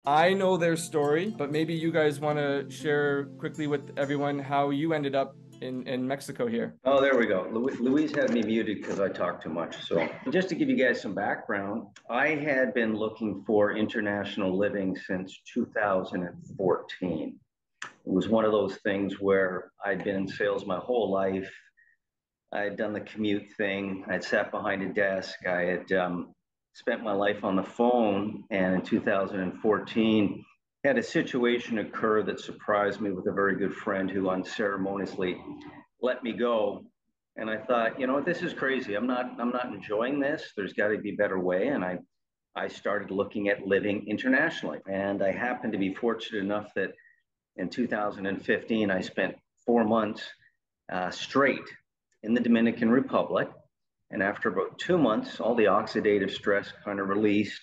I know their story, but maybe you guys want to share quickly with everyone how you ended up in Mexico here. Oh, there we go. Louise had me muted because I talk too much. So, just to give you guys some background, I had been looking for international living since 2014. It was one of those things where I'd been in sales my whole life. I had done the commute thing. I'd sat behind a desk. I had spent my life on the phone. And in 2014, had a situation occur that surprised me with a very good friend who unceremoniously let me go. And I thought, you know what, this is crazy. I'm not enjoying this. There's got to be a better way. And I started looking at living internationally. And I happened to be fortunate enough that in 2015, I spent 4 months straight in the Dominican Republic. And after about 2 months, all the oxidative stress kind of released.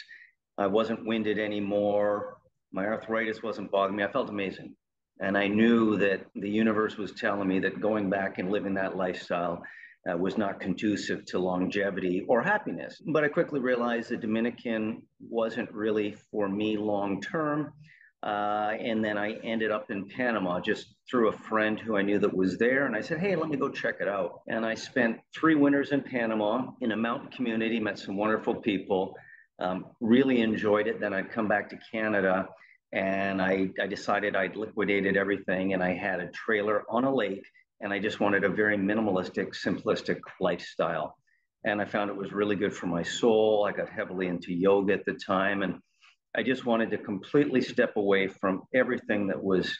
I wasn't winded anymore. My arthritis wasn't bothering me. I felt amazing. And I knew that the universe was telling me that going back and living that lifestyle was not conducive to longevity or happiness. But I quickly realized the Dominican wasn't really for me long term. And then I ended up in Panama just through a friend who I knew that was there. And I said, hey, let me go check it out. And I spent 3 winters in Panama in a mountain community, met some wonderful people, really enjoyed it. Then I'd come back to Canada and I decided I'd liquidated everything and I had a trailer on a lake and I just wanted a very minimalistic, simplistic lifestyle. And I found it was really good for my soul. I got heavily into yoga at the time and I just wanted to completely step away from everything that was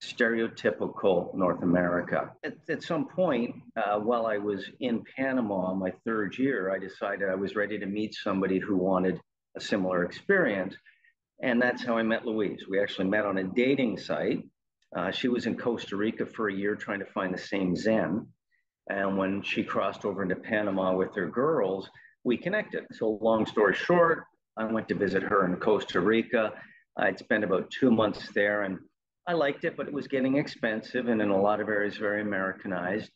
stereotypical North America. At some point, while I was in Panama my third year, I decided I was ready to meet somebody who wanted a similar experience. And that's how I met Louise. We actually met on a dating site. She was in Costa Rica for a year trying to find the same Zen. And when she crossed over into Panama with her girls, we connected. So, long story short, I went to visit her in Costa Rica. I'd spent about 2 months there and I liked it, but it was getting expensive and in a lot of areas very Americanized.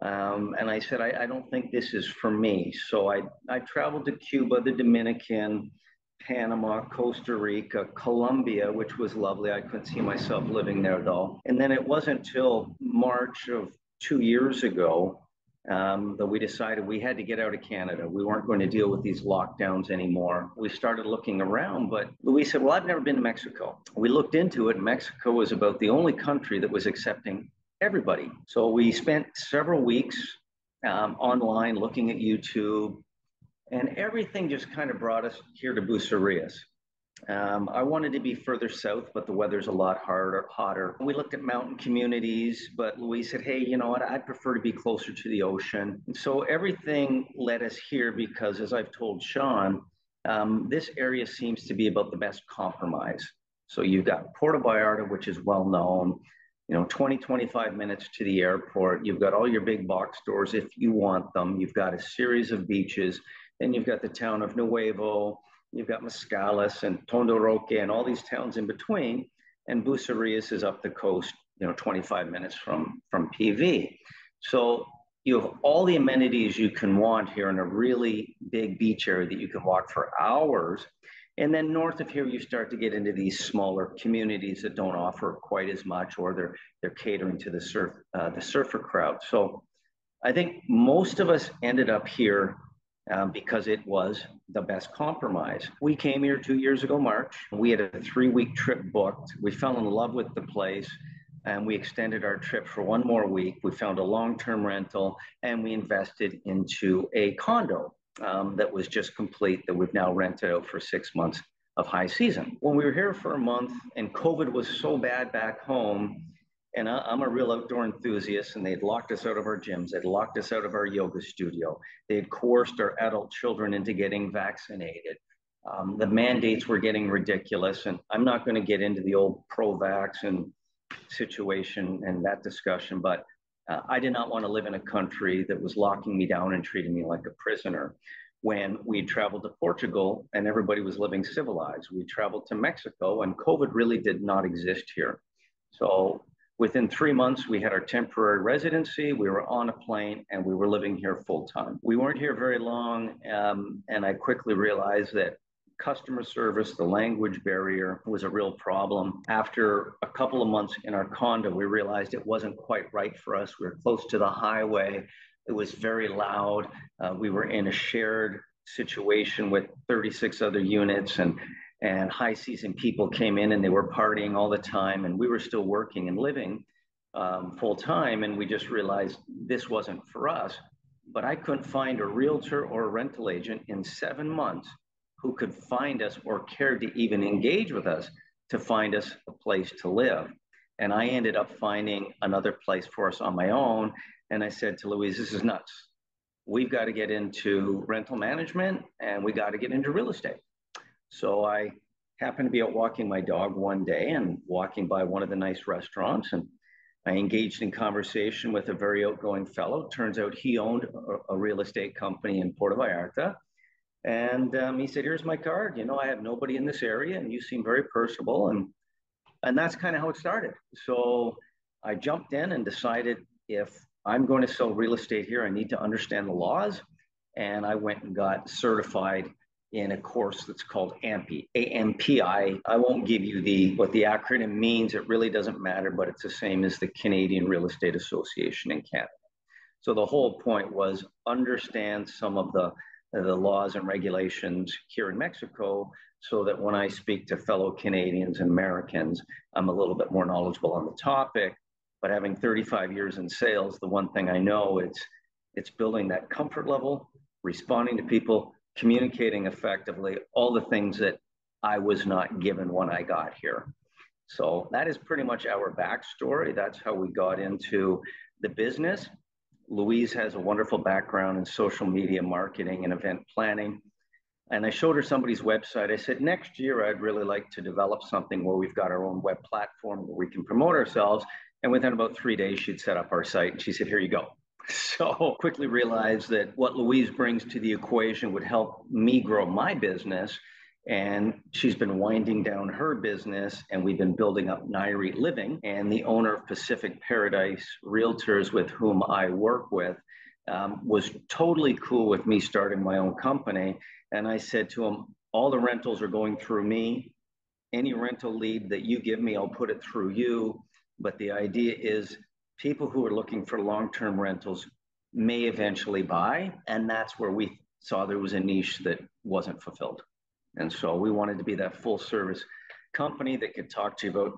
And I said, I don't think this is for me. So I traveled to Cuba, the Dominican, Panama, Costa Rica, Colombia, which was lovely. I couldn't see myself living there though. And then it wasn't until March of 2 years ago that we decided we had to get out of Canada. We weren't going to deal with these lockdowns anymore. We started looking around, but Louise said, well, I've never been to Mexico. We looked into it. Mexico was about the only country that was accepting everybody. So we spent several weeks online looking at YouTube, and everything just kind of brought us here to Bucerias. I wanted to be further south, but the weather's a lot hotter. We looked at mountain communities, but Louise said, hey, you know what? I'd prefer to be closer to the ocean. And so everything led us here because, as I've told Sean, this area seems to be about the best compromise. So you've got Puerto Vallarta, which is well known, 20, 25 minutes to the airport. You've got all your big box stores if you want them. You've got a series of beaches. Then you've got the town of Nuevo. You've got Mascalas and Tondoroque and all these towns in between. And Bucerias is up the coast, 25 minutes from PV. So you have all the amenities you can want here in a really big beach area that you can walk for hours. And then north of here, you start to get into these smaller communities that don't offer quite as much, or they're catering to the surfer crowd. So I think most of us ended up here because it was the best compromise. We came here 2 years ago, March. We had a 3-week trip booked. We fell in love with the place and we extended our trip for one more week. We found a long-term rental and we invested into a condo that was just complete that we've now rented out for 6 months of high season. When we were here for a month and COVID was so bad back home, and I'm a real outdoor enthusiast, and they'd locked us out of our gyms. They'd locked us out of our yoga studio. They'd coerced our adult children into getting vaccinated. The mandates were getting ridiculous, and I'm not going to get into the old pro-vax and situation and that discussion, but I did not want to live in a country that was locking me down and treating me like a prisoner. When we traveled to Portugal and everybody was living civilized, we traveled to Mexico and COVID really did not exist here. So within 3 months, we had our temporary residency, we were on a plane, and we were living here full time. We weren't here very long, and I quickly realized that customer service, the language barrier was a real problem. After a couple of months in our condo, we realized it wasn't quite right for us. We were close to the highway. It was very loud. We were in a shared situation with 36 other units, and high season people came in and they were partying all the time. And we were still working and living full time. And we just realized this wasn't for us. But I couldn't find a realtor or a rental agent in 7 months who could find us or cared to even engage with us to find us a place to live. And I ended up finding another place for us on my own. And I said to Louise, this is nuts. We've got to get into rental management and we got to get into real estate. So I happened to be out walking my dog one day and walking by one of the nice restaurants, and I engaged in conversation with a very outgoing fellow. Turns out he owned a real estate company in Puerto Vallarta. And he said, here's my card. You know, I have nobody in this area and you seem very personable. And that's kind of how it started. So I jumped in and decided if I'm going to sell real estate here, I need to understand the laws. And I went and got certified in a course that's called AMPI, A-M-P-I. I won't give you what the acronym means. It really doesn't matter, but it's the same as the Canadian Real Estate Association in Canada. So the whole point was understand some of the laws and regulations here in Mexico so that when I speak to fellow Canadians and Americans, I'm a little bit more knowledgeable on the topic. But having 35 years in sales, the one thing I know, it's building that comfort level, responding to people, communicating effectively, all the things that I was not given when I got here. So that is pretty much our backstory. That's how we got into the business. Louise has a wonderful background in social media marketing and event planning. And I showed her somebody's website. I said, next year, I'd really like to develop something where we've got our own web platform where we can promote ourselves. And within about 3 days, she'd set up our site. And she said, here you go. So quickly realized that what Louise brings to the equation would help me grow my business. And she's been winding down her business, and we've been building up Nairi Living. And the owner of Pacific Paradise Realtors, with whom I work with, was totally cool with me starting my own company. And I said to him, all the rentals are going through me. Any rental lead that you give me, I'll put it through you. But the idea is people who are looking for long-term rentals may eventually buy. And that's where we saw there was a niche that wasn't fulfilled. And so we wanted to be that full service company that could talk to you about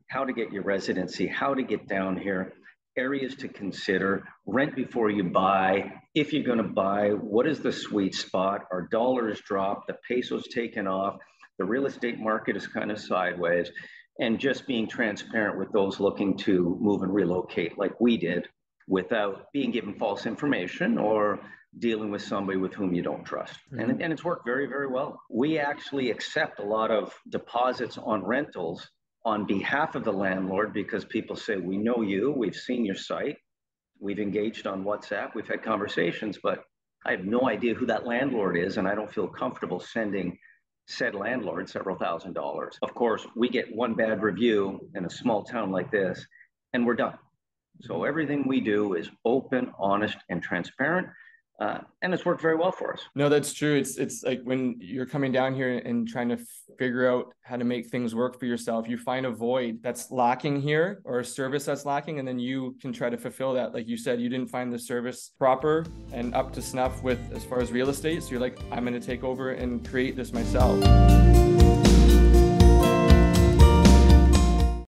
how to get your residency, how to get down here, areas to consider, rent before you buy. If you're going to buy, what is the sweet spot? Our dollars dropped, the peso's taken off, the real estate market is kind of sideways, and just being transparent with those looking to move and relocate like we did without being given false information or dealing with somebody with whom you don't trust. Mm-hmm. And it's worked very, very well. We actually accept a lot of deposits on rentals on behalf of the landlord because people say, we know you, we've seen your site, we've engaged on WhatsApp, we've had conversations, but I have no idea who that landlord is, and I don't feel comfortable sending said landlord several $1,000s. Of course, we get one bad review in a small town like this, and we're done. So everything we do is open, honest, and transparent. And it's worked very well for us. No, that's true. It's like when you're coming down here and trying to figure out how to make things work for yourself, you find a void that's lacking here or a service that's lacking, and then you can try to fulfill that. Like you said, you didn't find the service proper and up to snuff with as far as real estate. So you're like, I'm going to take over and create this myself.